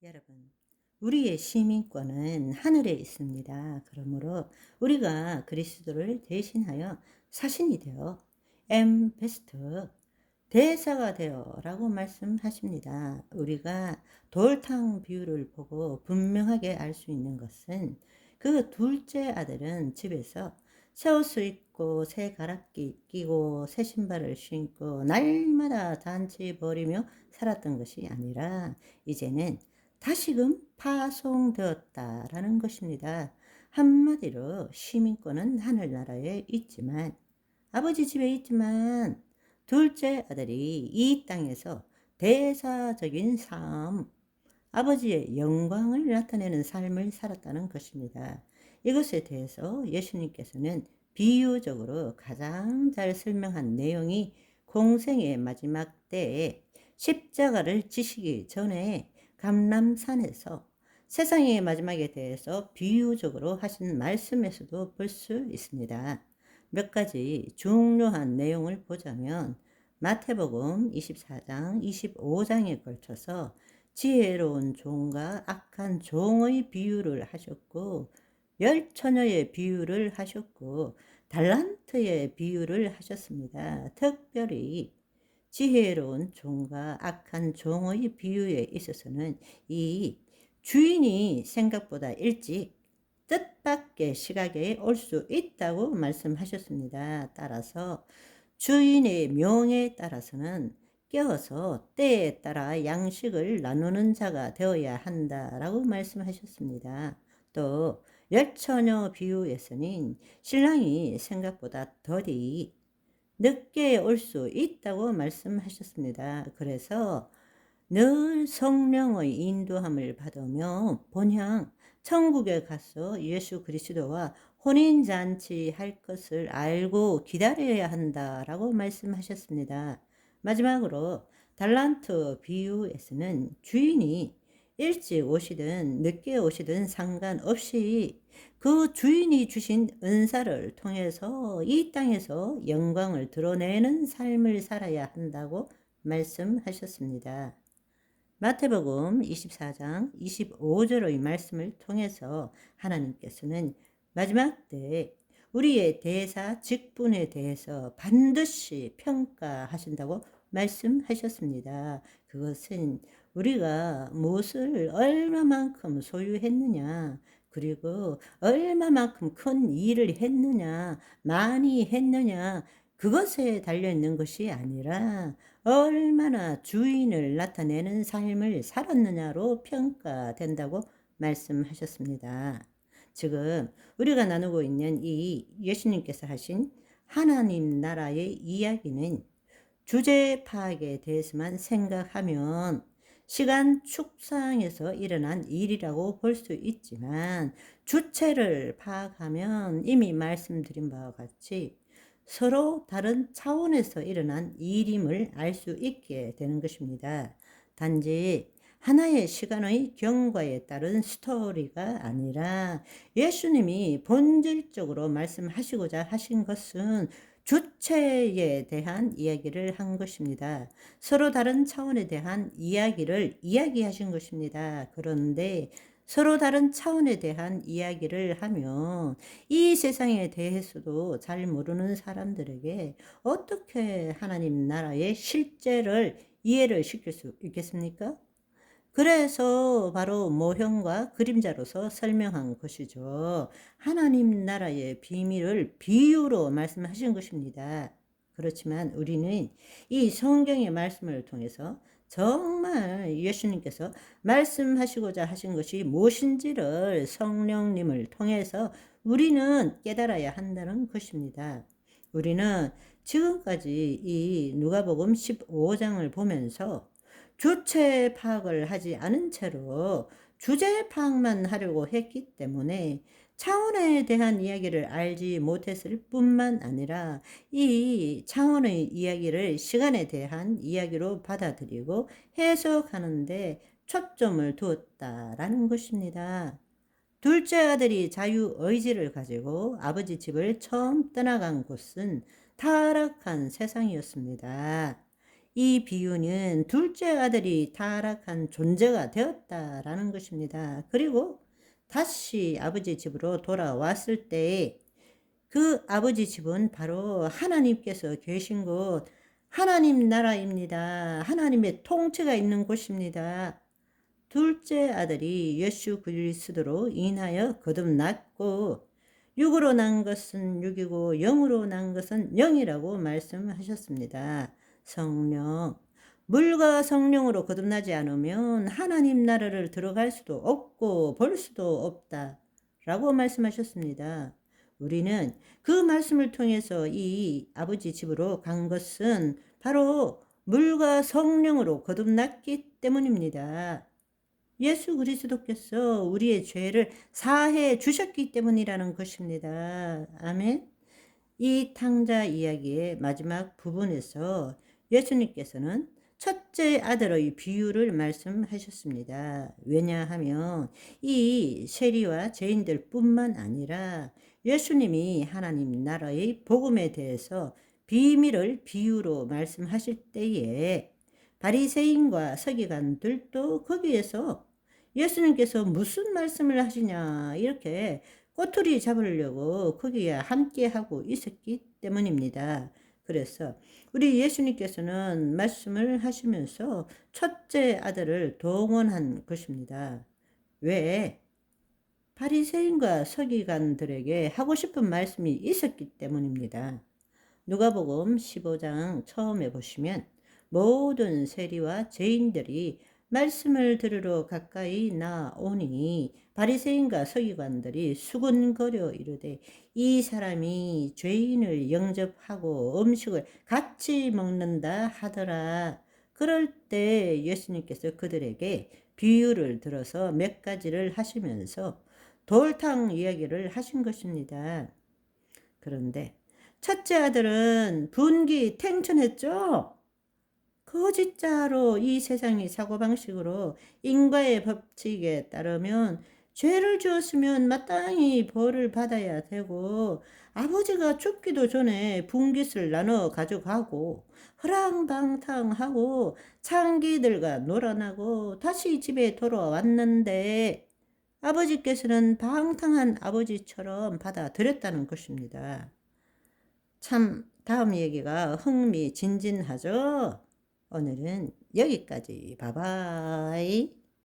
여러분, 우리의 시민권은 하늘에 있습니다. 그러므로 우리가 그리스도를 대신하여 사신이 되어 엠베스터 대사가 되어라고 말씀하십니다. 우리가 돌탕 비유를 보고 분명하게 알 수 있는 것은 그 둘째 아들은 집에서 새 옷을 입고 새 가락기 끼고 새 신발을 신고 날마다 잔치 벌이며 살았던 것이 아니라 이제는 다시금 파송되었다라는 것입니다. 한마디로 시민권은 하늘나라에 있지만 아버지 집에 있지만 둘째 아들이 이 땅에서 대사적인 삶, 아버지의 영광을 나타내는 삶을 살았다는 것입니다. 이것에 대해서 예수님께서는 비유적으로 가장 잘 설명한 내용이 공생의 마지막 때에 십자가를 지시기 전에 감람산에서 세상의 마지막에 대해서 비유적으로 하신 말씀에서도 볼 수 있습니다. 몇 가지 중요한 내용을 보자면 마태복음 24장, 25장에 걸쳐서 지혜로운 종과 악한 종의 비유를 하셨고 열처녀의 비유를 하셨고 달란트의 비유를 하셨습니다. 특별히 지혜로운 종과 악한 종의 비유에 있어서는 이 주인이 생각보다 일찍 뜻밖의 시각에 올 수 있다고 말씀하셨습니다. 따라서 주인의 명에 따라서는 깨어서 때에 따라 양식을 나누는 자가 되어야 한다라고 말씀하셨습니다. 또 열처녀 비유에서는 신랑이 생각보다 더디 늦게 올 수 있다고 말씀하셨습니다. 그래서 늘 성령의 인도함을 받으며 본향 천국에 가서 예수 그리스도와 혼인잔치 할 것을 알고 기다려야 한다라고 말씀하셨습니다. 마지막으로 달란트 비유에서는 주인이 일찍 오시든 늦게 오시든 상관없이 그 주인이 주신 은사를 통해서 이 땅에서 영광을 드러내는 삶을 살아야 한다고 말씀하셨습니다. 마태복음 24장 25절의 말씀을 통해서 하나님께서는 마지막 때 우리의 대사 직분에 대해서 반드시 평가하신다고 말씀하셨습니다. 그것은 우리가 무엇을 얼마만큼 소유했느냐, 그리고 얼마만큼 큰 일을 했느냐, 많이 했느냐, 그것에 달려있는 것이 아니라 얼마나 주인을 나타내는 삶을 살았느냐로 평가된다고 말씀하셨습니다. 지금 우리가 나누고 있는 이 예수님께서 하신 하나님 나라의 이야기는 주제 파악에 대해서만 생각하면 시간 축상에서 일어난 일이라고 볼 수 있지만 주체를 파악하면 이미 말씀드린 바와 같이 서로 다른 차원에서 일어난 일임을 알 수 있게 되는 것입니다. 단지 하나의 시간의 경과에 따른 스토리가 아니라 예수님이 본질적으로 말씀하시고자 하신 것은 주체에 대한 이야기를 한 것입니다. 서로 다른 차원에 대한 이야기를 이야기하신 것입니다. 그런데 서로 다른 차원에 대한 이야기를 하면 이 세상에 대해서도 잘 모르는 사람들에게 어떻게 하나님 나라의 실제를 이해를 시킬 수 있겠습니까? 그래서 바로 모형과 그림자로서 설명한 것이죠. 하나님 나라의 비밀을 비유로 말씀하신 것입니다. 그렇지만 우리는 이 성경의 말씀을 통해서 정말 예수님께서 말씀하시고자 하신 것이 무엇인지를 성령님을 통해서 우리는 깨달아야 한다는 것입니다. 우리는 지금까지 이 누가복음 15장을 보면서 주체 파악을 하지 않은 채로 주제 파악만 하려고 했기 때문에 차원에 대한 이야기를 알지 못했을 뿐만 아니라 이 차원의 이야기를 시간에 대한 이야기로 받아들이고 해석하는데 초점을 두었다라는 것입니다. 둘째 아들이 자유의지를 가지고 아버지 집을 처음 떠나간 곳은 타락한 세상이었습니다. 이 비유는 둘째 아들이 타락한 존재가 되었다라는 것입니다. 그리고 다시 아버지 집으로 돌아왔을 때에 그 아버지 집은 바로 하나님께서 계신 곳, 하나님 나라입니다. 하나님의 통치가 있는 곳입니다. 둘째 아들이 예수 그리스도로 인하여 거듭났고, 육으로 난 것은 육이고 영으로 난 것은 영이라고 말씀하셨습니다. 성령, 물과 성령으로 거듭나지 않으면 하나님 나라를 들어갈 수도 없고 볼 수도 없다라고 말씀하셨습니다. 우리는 그 말씀을 통해서 이 아버지 집으로 간 것은 바로 물과 성령으로 거듭났기 때문입니다. 예수 그리스도께서 우리의 죄를 사해 주셨기 때문이라는 것입니다. 아멘. 이 탕자 이야기의 마지막 부분에서 예수님께서는 첫째 아들의 비유를 말씀하셨습니다. 왜냐하면 이 세리와 죄인들 뿐만 아니라 예수님이 하나님 나라의 복음에 대해서 비밀을 비유로 말씀하실 때에 바리새인과 서기관들도 거기에서 예수님께서 무슨 말씀을 하시냐 이렇게 꼬투리 잡으려고 거기에 함께 하고 있었기 때문입니다. 그래서 우리 예수님께서는 말씀을 하시면서 첫째 아들을 동원한 것입니다. 왜? 바리새인과 서기관들에게 하고 싶은 말씀이 있었기 때문입니다. 누가복음 15장 처음에 보시면 모든 세리와 죄인들이 말씀을 들으러 가까이 나오니 바리새인과 서기관들이 수군거려 이르되 이 사람이 죄인을 영접하고 음식을 같이 먹는다 하더라. 그럴 때 예수님께서 그들에게 비유를 들어서 몇 가지를 하시면서 돌탕 이야기를 하신 것입니다. 그런데 첫째 아들은 분기 탱천했죠. 거짓자로 이 세상의 사고방식으로 인과의 법칙에 따르면 죄를 지었으면 마땅히 벌을 받아야 되고 아버지가 죽기도 전에 분깃을 나눠 가져가고 허랑방탕하고 창기들과 놀아나고 다시 집에 돌아왔는데 아버지께서는 방탕한 아버지처럼 받아들였다는 것입니다. 참 다음 얘기가 흥미진진하죠? 오늘은 여기까지. 바이바이.